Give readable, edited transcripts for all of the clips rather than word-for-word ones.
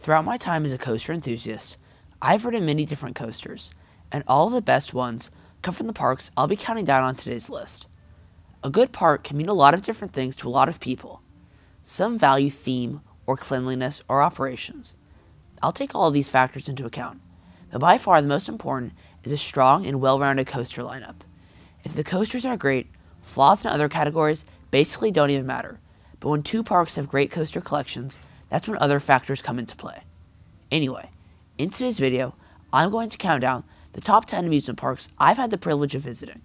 Throughout my time as a coaster enthusiast, I've ridden many different coasters, and all of the best ones come from the parks I'll be counting down on today's list. A good park can mean a lot of different things to a lot of people. Some value theme, or cleanliness, or operations. I'll take all of these factors into account, but by far the most important is a strong and well-rounded coaster lineup. If the coasters are great, flaws in other categories basically don't even matter, but when two parks have great coaster collections, that's when other factors come into play. Anyway, in today's video, I'm going to count down the top 10 amusement parks I've had the privilege of visiting.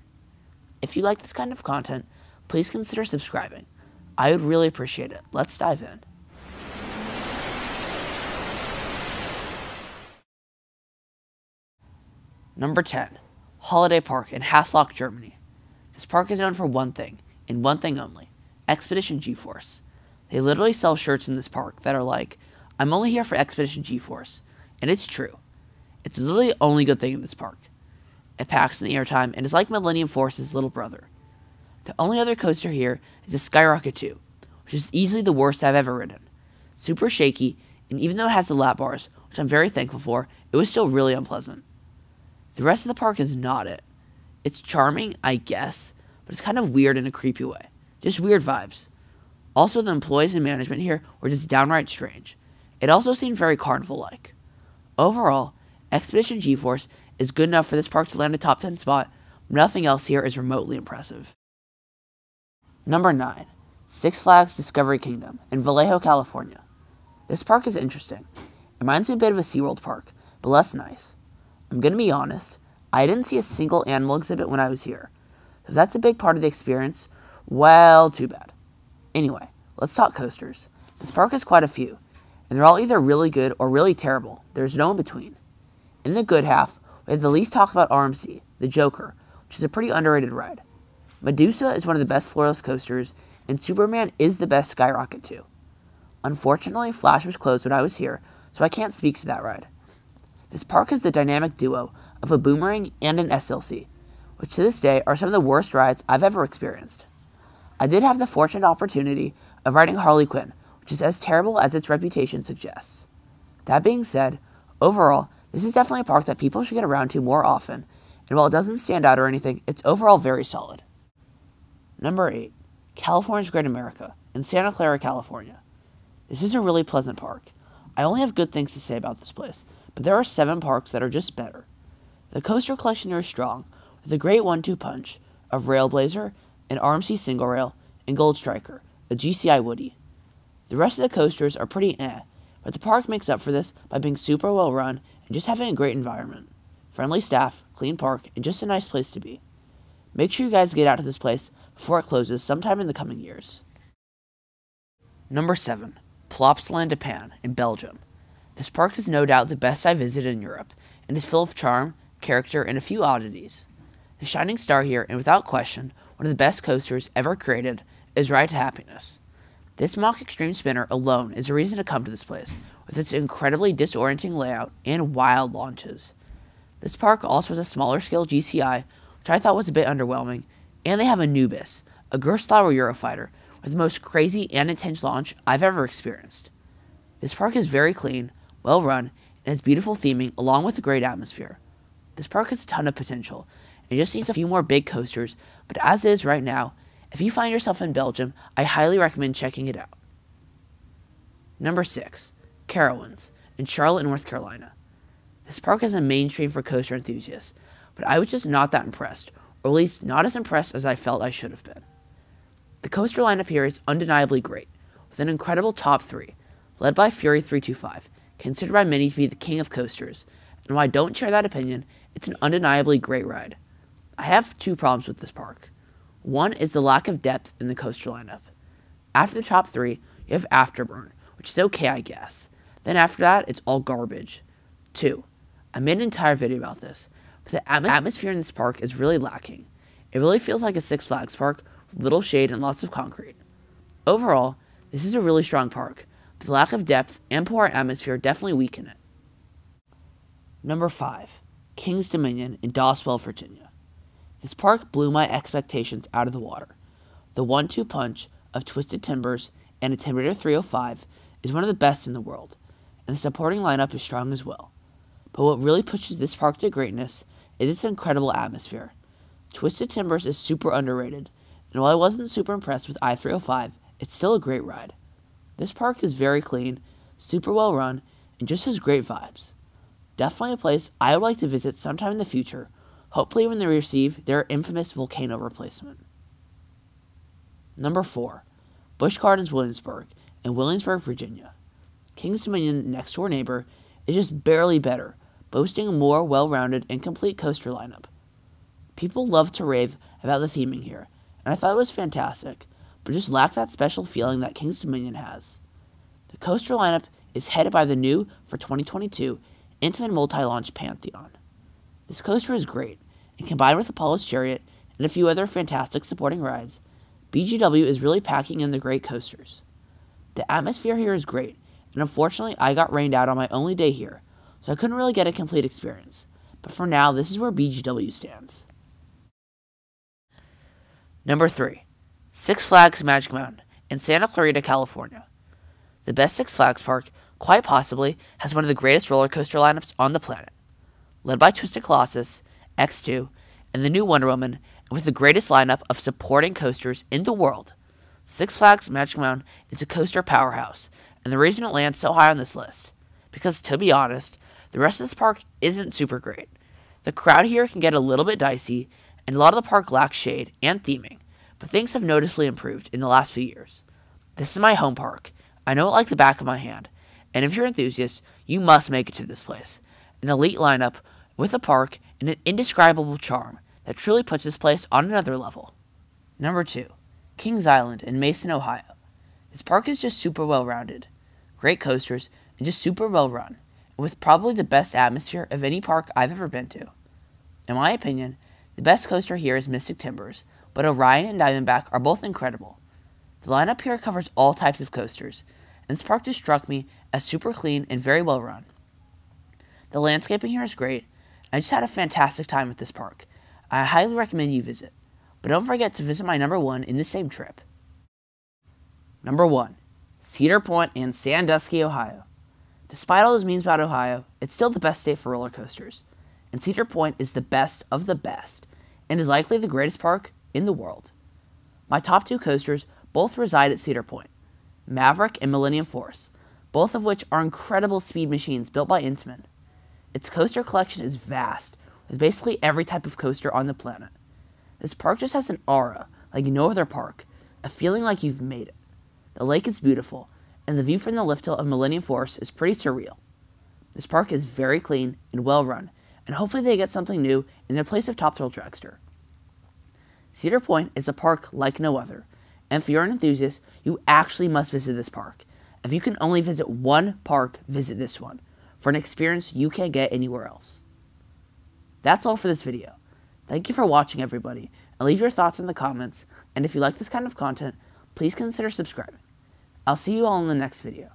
If you like this kind of content, please consider subscribing. I would really appreciate it. Let's dive in. Number 10. Holiday Park in Hasloch, Germany. This park is known for one thing, and one thing only: Expedition G-Force. They literally sell shirts in this park that are like, "I'm only here for Expedition G-Force," and it's true. It's literally the only good thing in this park. It packs in the airtime and is like Millennium Force's little brother. The only other coaster here is the Skyrocket 2, which is easily the worst I've ever ridden. Super shaky, and even though it has the lap bars, which I'm very thankful for, it was still really unpleasant. The rest of the park is not it. It's charming, I guess, but it's kind of weird in a creepy way. Just weird vibes. Also, the employees and management here were just downright strange. It also seemed very carnival-like. Overall, Expedition G-Force is good enough for this park to land a top 10 spot, but nothing else here is remotely impressive. Number 9. Six Flags Discovery Kingdom in Vallejo, California. This park is interesting. It reminds me a bit of a SeaWorld park, but less nice. I'm going to be honest, I didn't see a single animal exhibit when I was here. If that's a big part of the experience, well, too bad. Anyway, let's talk coasters. This park has quite a few, and they're all either really good or really terrible. There's no in between. In the good half, we have the least talked about RMC, the Joker, which is a pretty underrated ride. Medusa is one of the best floorless coasters, and Superman is the best Skyrocket 2. Unfortunately, Flash was closed when I was here, so I can't speak to that ride. This park is the dynamic duo of a Boomerang and an SLC, which to this day are some of the worst rides I've ever experienced. I did have the fortunate opportunity of riding Harley Quinn, which is as terrible as its reputation suggests. That being said, overall, this is definitely a park that people should get around to more often, and while it doesn't stand out or anything, it's overall very solid. Number 8. California's Great America in Santa Clara, California. This is a really pleasant park. I only have good things to say about this place, but there are 7 parks that are just better. The coaster collection here is strong, with a great 1-2 punch of Railblazer, an RMC single rail, and Gold Striker, a GCI Woody. The rest of the coasters are pretty but the park makes up for this by being super well run and just having a great environment. Friendly staff, clean park, and just a nice place to be. Make sure you guys get out to this place before it closes sometime in the coming years. Number 7. Plopsaland de Pan in Belgium. This park is no doubt the best I visited in Europe, and is full of charm, character, and a few oddities. The shining star here, and without question, one of the best coasters ever created, is Ride to Happiness. This mock extreme spinner alone is a reason to come to this place, with its incredibly disorienting layout and wild launches. This park also has a smaller scale GCI, which I thought was a bit underwhelming, and they have Anubis, a Gerstlauer Eurofighter, with the most crazy and intense launch I've ever experienced. This park is very clean, well run, and has beautiful theming along with a great atmosphere. This park has a ton of potential, and it just needs a few more big coasters, but as is right now, if you find yourself in Belgium, I highly recommend checking it out. Number 6. Carowinds in Charlotte, North Carolina. This park is a mainstream for coaster enthusiasts, but I was just not that impressed, or at least not as impressed as I felt I should have been. The coaster lineup here is undeniably great, with an incredible top 3, led by Fury 325, considered by many to be the king of coasters, and while I don't share that opinion, it's an undeniably great ride. I have 2 problems with this park. One is the lack of depth in the coaster lineup. After the top 3, you have Afterburn, which is okay, I guess. Then after that, it's all garbage. 2. I made an entire video about this, but the atmosphere in this park is really lacking. It really feels like a Six Flags park with little shade and lots of concrete. Overall, this is a really strong park, but the lack of depth and poor atmosphere definitely weaken it. Number 5. King's Dominion in Doswell, Virginia. This park blew my expectations out of the water. The 1-2 punch of Twisted Timbers and Intimidator 305 is one of the best in the world, and the supporting lineup is strong as well. But what really pushes this park to greatness is its incredible atmosphere. Twisted Timbers is super underrated, and while I wasn't super impressed with I-305, it's still a great ride. This park is very clean, super well run, and just has great vibes. Definitely a place I would like to visit sometime in the future, hopefully when they receive their infamous volcano replacement. Number 4. Busch Gardens Williamsburg in Williamsburg, Virginia. Kings Dominion, next door neighbor, is just barely better, boasting a more well-rounded and complete coaster lineup. People love to rave about the theming here, and I thought it was fantastic, but just lacked that special feeling that Kings Dominion has. The coaster lineup is headed by the new, for 2022, Intamin Multi-Launch Pantheon. This coaster is great, and combined with Apollo's Chariot and a few other fantastic supporting rides, BGW is really packing in the great coasters. The atmosphere here is great, and unfortunately I got rained out on my only day here, so I couldn't really get a complete experience, but for now this is where BGW stands. Number 3. Six Flags Magic Mountain in Santa Clarita, California. The best Six Flags park, quite possibly, has one of the greatest roller coaster lineups on the planet. Led by Twisted Colossus, X2, and the new Wonder Woman, and with the greatest lineup of supporting coasters in the world, Six Flags Magic Mountain is a coaster powerhouse, and the reason it lands so high on this list, because to be honest, the rest of this park isn't super great. The crowd here can get a little bit dicey, and a lot of the park lacks shade and theming, but things have noticeably improved in the last few years. This is my home park. I know it like the back of my hand, and if you're an enthusiast, you must make it to this place. An elite lineup with a park and an indescribable charm that truly puts this place on another level. Number 2. Kings Island in Mason, Ohio. This park is just super well-rounded, great coasters, and just super well-run, and with probably the best atmosphere of any park I've ever been to. In my opinion, the best coaster here is Mystic Timbers, but Orion and Diamondback are both incredible. The lineup here covers all types of coasters, and this park just struck me as super clean and very well run. The landscaping here is great, and I just had a fantastic time with this park. I highly recommend you visit, but don't forget to visit my number 1 in the same trip. Number 1. Cedar Point in Sandusky, Ohio. Despite all those memes about Ohio, it's still the best state for roller coasters, and Cedar Point is the best of the best, and is likely the greatest park in the world. My top 2 coasters both reside at Cedar Point, Maverick and Millennium Force, both of which are incredible speed machines built by Intamin. Its coaster collection is vast, with basically every type of coaster on the planet. This park just has an aura like no other park, a feeling like you've made it. The lake is beautiful, and the view from the lift hill of Millennium Force is pretty surreal. This park is very clean and well run, and hopefully they get something new in their place of Top Thrill Dragster. Cedar Point is a park like no other, and if you're an enthusiast, you actually must visit this park. If you can only visit one park, visit this one, for an experience you can't get anywhere else. That's all for this video. Thank you for watching, everybody, and leave your thoughts in the comments, and if you like this kind of content, please consider subscribing. I'll see you all in the next video.